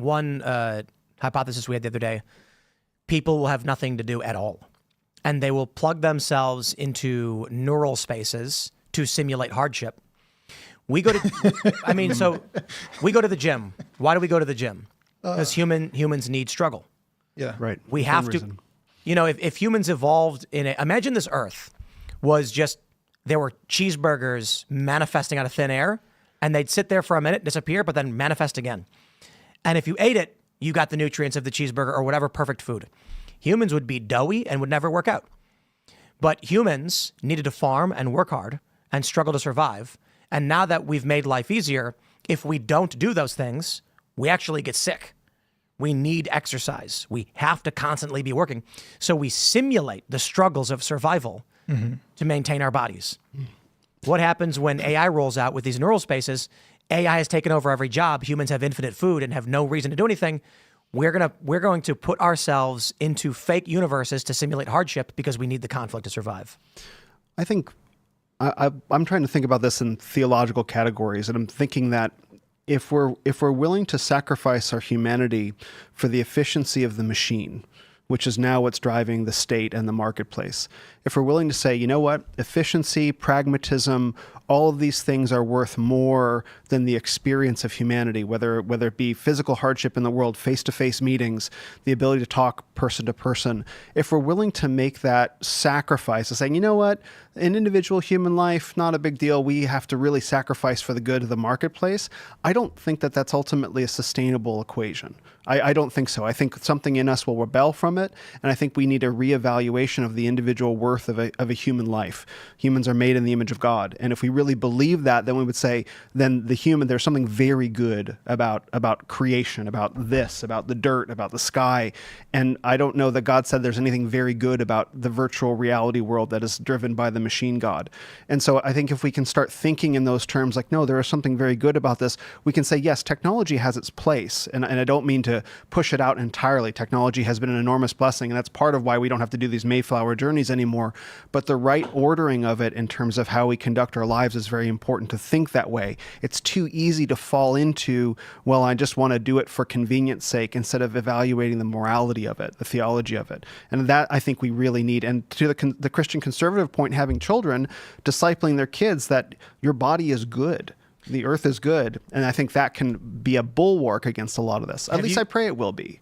One hypothesis we had the other day, people will have nothing to do at all. And they will plug themselves into neural spaces to simulate hardship. We go to, so we go to the gym. Why do we go to the gym? Because humans need struggle. Yeah. Right. We have to, if humans evolved imagine this Earth was just, there were cheeseburgers manifesting out of thin air, and they'd sit there for a minute, disappear, but then manifest again. And if you ate it, you got the nutrients of the cheeseburger or whatever perfect food. Humans would be doughy and would never work out. But humans needed to farm and work hard and struggle to survive. And now that we've made life easier, if we don't do those things, we actually get sick. We need exercise. We have to constantly be working. So we simulate the struggles of survival to maintain our bodies. What happens when AI rolls out with these neural spaces? AI has taken over every job. Humans have infinite food and have no reason to do anything. We're going to put ourselves into fake universes to simulate hardship because we need the conflict to survive. I think I'm trying to think about this in theological categories, and I'm thinking that if we're willing to sacrifice our humanity for the efficiency of the machine, which is now what's driving the state and the marketplace, if we're willing to say, you know what, efficiency, pragmatism, all of these things are worth more than the experience of humanity, whether it be physical hardship in the world, face-to-face meetings, the ability to talk person to person. If we're willing to make that sacrifice of saying, you know what, an individual human life, not a big deal. We have to really sacrifice for the good of the marketplace. I don't think that that's ultimately a sustainable equation. I don't think so. I think something in us will rebel from it, and I think we need a reevaluation of the individual worth of a human life. Humans are made in the image of God, and if we really believe that, then we would say, then there's something very good about creation, about this, about the dirt, about the sky, and I don't know that God said there's anything very good about the virtual reality world that is driven by the machine God. And so I think if we can start thinking in those terms, like, no, there is something very good about this, we can say, yes, technology has its place, and I don't mean to push it out entirely. Technology has been an enormous blessing, and that's part of why we don't have to do these Mayflower journeys anymore. But the right ordering of it in terms of how we conduct our lives is very important to think that way. It's too easy to fall into, well, I just want to do it for convenience sake instead of evaluating the morality of it, the theology of it. And that I think we really need. And to the Christian conservative point, having children, discipling their kids that your body is good. The earth is good. And I think that can be a bulwark against a lot of this. At least I pray it will be.